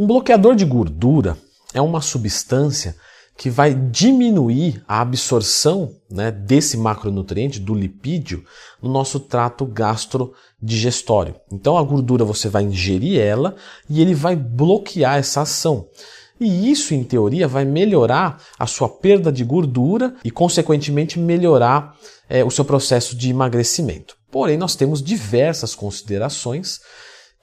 Um bloqueador de gordura é uma substância que vai diminuir a absorção, né, desse macronutriente, do lipídio, no nosso trato gastrodigestório. Então a gordura você vai ingerir ela e ele vai bloquear essa ação. E isso, em teoria, vai melhorar a sua perda de gordura e, consequentemente, melhorar o seu processo de emagrecimento. Porém, nós temos diversas considerações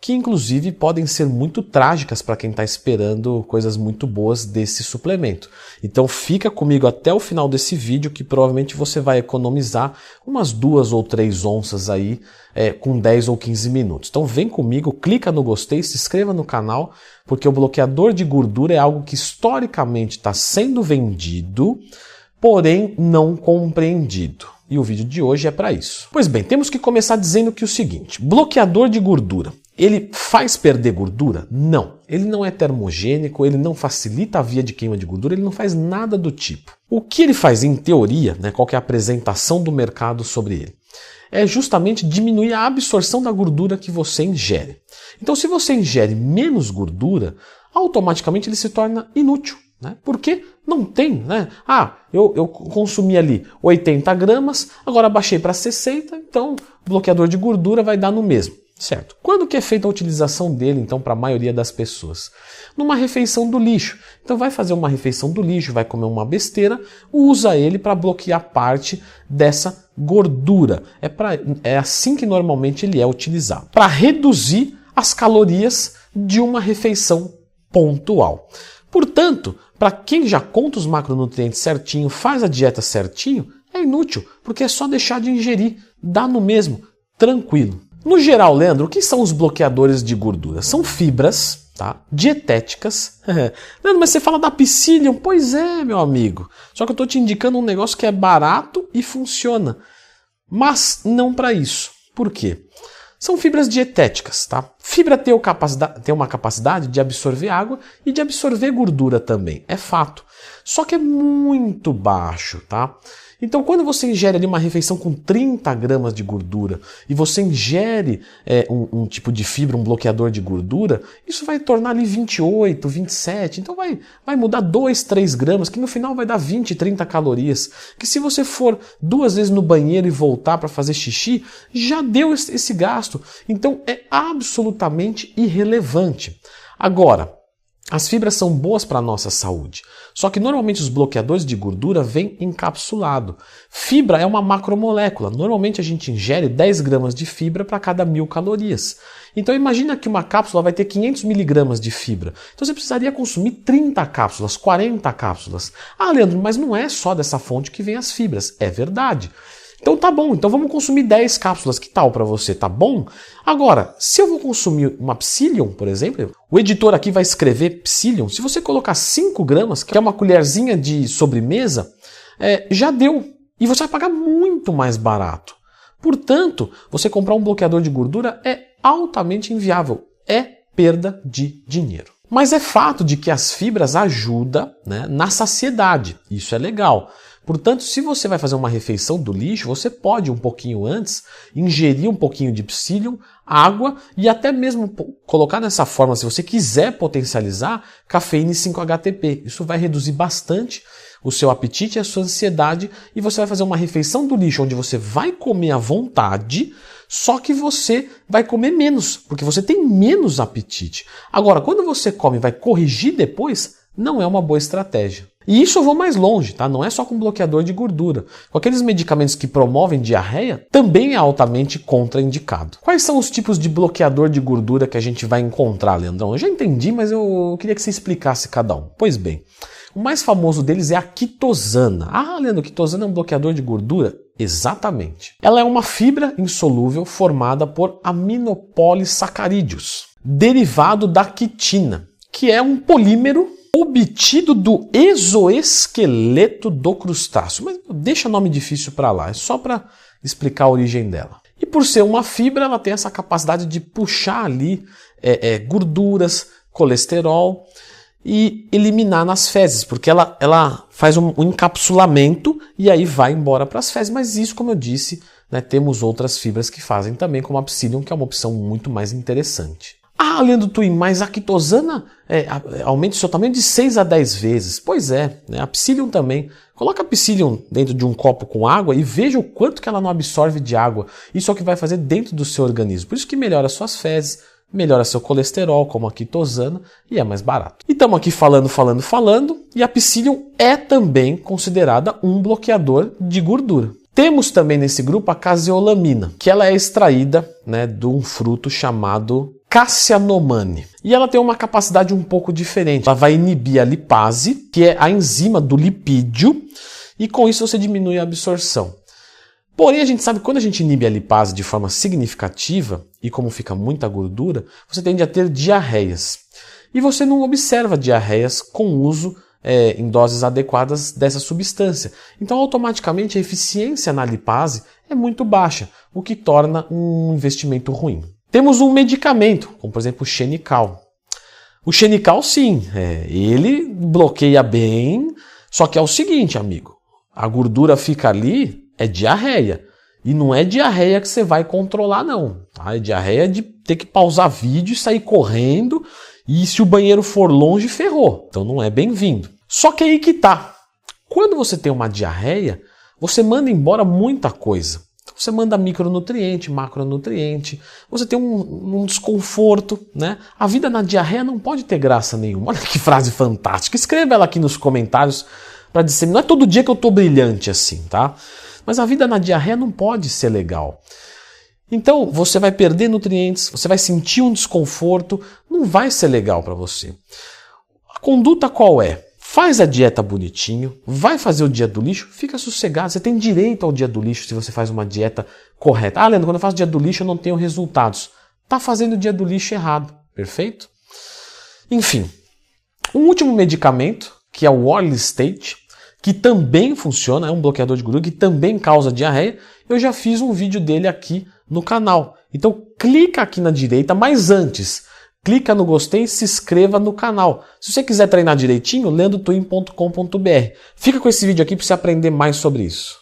que, inclusive, podem ser muito trágicas para quem está esperando coisas muito boas desse suplemento. Então fica comigo até o final desse vídeo que provavelmente você vai economizar umas 2 ou 3 onças aí com 10 ou 15 minutos. Então vem comigo, clica no gostei, se inscreva no canal, porque o bloqueador de gordura é algo que historicamente está sendo vendido, porém não compreendido. E o vídeo de hoje é para isso. Pois bem, temos que começar dizendo que o seguinte: bloqueador de gordura, ele faz perder gordura? Não. Ele não é termogênico, ele não facilita a via de queima de gordura, ele não faz nada do tipo. O que ele faz, em teoria, né, qual que é a apresentação do mercado sobre ele? É justamente diminuir a absorção da gordura que você ingere. Então, se você ingere menos gordura, automaticamente ele se torna inútil. Né? Porque não tem, né? Eu consumi ali 80 gramas, agora baixei para 60, então o bloqueador de gordura vai dar no mesmo, certo? Quando que é feita a utilização dele, então, para a maioria das pessoas? Numa refeição do lixo. Então vai fazer uma refeição do lixo, vai comer uma besteira, usa ele para bloquear parte dessa gordura. É assim que normalmente ele é utilizado, para reduzir as calorias de uma refeição pontual. Portanto, para quem já conta os macronutrientes certinho, faz a dieta certinho, é inútil, porque é só deixar de ingerir, dá no mesmo, tranquilo. No geral, Leandro, o que são os bloqueadores de gordura? São fibras, tá, dietéticas. Leandro, mas você fala da Psyllium? Pois é, meu amigo. Só que eu estou te indicando um negócio que é barato e funciona. Mas não para isso. Por quê? São fibras dietéticas, tá? Fibra tem uma capacidade de absorver água e de absorver gordura também, é fato. Só que é muito baixo, tá? Então, quando você ingere ali uma refeição com 30 gramas de gordura e você ingere um tipo de fibra, um bloqueador de gordura, isso vai tornar ali 28, 27. Então, vai mudar 2, 3 gramas, que no final vai dar 20, 30 calorias. Que se você for 2 vezes no banheiro e voltar para fazer xixi, já deu esse gasto. Então, é absolutamente irrelevante. Agora, as fibras são boas para a nossa saúde, só que normalmente os bloqueadores de gordura vêm encapsulado. Fibra é uma macromolécula, normalmente a gente ingere 10 gramas de fibra para cada 1000 calorias. Então imagina que uma cápsula vai ter 500 miligramas de fibra, então você precisaria consumir 30 cápsulas, 40 cápsulas. Ah, Leandro, mas não é só dessa fonte que vem as fibras, é verdade. Então tá bom, então vamos consumir 10 cápsulas, que tal para você, tá bom? Agora, se eu vou consumir uma Psyllium, por exemplo, o editor aqui vai escrever Psyllium, se você colocar 5 gramas, que é uma colherzinha de sobremesa, já deu. E você vai pagar muito mais barato. Portanto, você comprar um bloqueador de gordura é altamente inviável, é perda de dinheiro. Mas é fato de que as fibras ajudam, né, na saciedade, isso é legal. Portanto, se você vai fazer uma refeição do lixo, você pode um pouquinho antes ingerir um pouquinho de Psyllium, água e até mesmo colocar nessa forma, se você quiser potencializar, cafeína e 5-HTP. Isso vai reduzir bastante o seu apetite e a sua ansiedade e você vai fazer uma refeição do lixo onde você vai comer à vontade, só que você vai comer menos, porque você tem menos apetite. Agora, quando você come e vai corrigir depois, não é uma boa estratégia. E isso eu vou mais longe, tá? Não é só com bloqueador de gordura. Com aqueles medicamentos que promovem diarreia, também é altamente contraindicado. Quais são os tipos de bloqueador de gordura que a gente vai encontrar, Leandrão? Eu já entendi, mas eu queria que você explicasse cada um. Pois bem, o mais famoso deles é a quitosana. Ah, Leandro, quitosana é um bloqueador de gordura? Exatamente. Ela é uma fibra insolúvel formada por aminopolissacarídeos, derivado da quitina, que é um polímero obtido do exoesqueleto do crustáceo. Mas deixa nome difícil para lá, é só para explicar a origem dela. E por ser uma fibra, ela tem essa capacidade de puxar ali gorduras, colesterol e eliminar nas fezes, porque ela faz um encapsulamento e aí vai embora para as fezes. Mas isso, como eu disse, né, temos outras fibras que fazem também, como a Psyllium, que é uma opção muito mais interessante. Ah, Leandro Twin, mas a quitosana aumenta o seu tamanho de 6 a 10 vezes. Pois é, né? A Psyllium também. Coloca a Psyllium dentro de um copo com água e veja o quanto que ela não absorve de água. Isso é o que vai fazer dentro do seu organismo. Por isso que melhora suas fezes, melhora seu colesterol, como a quitosana, e é mais barato. E estamos aqui falando, e a Psyllium é também considerada um bloqueador de gordura. Temos também nesse grupo a caseolamina, que ela é extraída, né, de um fruto chamado Cassia-Nomane. E ela tem uma capacidade um pouco diferente. Ela vai inibir a lipase, que é a enzima do lipídio, e com isso você diminui a absorção. Porém, a gente sabe que quando a gente inibe a lipase de forma significativa, e como fica muita gordura, você tende a ter diarreias. E você não observa diarreias com o uso em doses adequadas dessa substância. Então, automaticamente, a eficiência na lipase é muito baixa, o que torna um investimento ruim. Temos um medicamento, como por exemplo o Xenical. O Xenical, sim, ele bloqueia bem, só que é o seguinte, amigo, a gordura fica ali, é diarreia. E não é diarreia que você vai controlar, não. Tá? É diarreia de ter que pausar vídeo e sair correndo, e se o banheiro for longe, ferrou. Então não é bem-vindo. Só que aí que tá. Quando você tem uma diarreia, você manda embora muita coisa. Você manda micronutriente, macronutriente, você tem um desconforto, né? A vida na diarreia não pode ter graça nenhuma. Olha que frase fantástica. Escreva ela aqui nos comentários para dizer, não é todo dia que eu tô brilhante assim, tá? Mas a vida na diarreia não pode ser legal. Então, você vai perder nutrientes, você vai sentir um desconforto, não vai ser legal para você. A conduta qual é? Faz a dieta bonitinho, vai fazer o dia do lixo, fica sossegado. Você tem direito ao dia do lixo se você faz uma dieta correta. Ah, Leandro, quando eu faço dia do lixo eu não tenho resultados. Tá fazendo o dia do lixo errado, perfeito? Enfim, um último medicamento, que é o Orlistate, que também funciona, é um bloqueador de gordura, que também causa diarreia. Eu já fiz um vídeo dele aqui no canal. Então clica aqui na direita, mas antes, clica no gostei e se inscreva no canal. Se você quiser treinar direitinho, leandrotwin.com.br. Fica com esse vídeo aqui para você aprender mais sobre isso.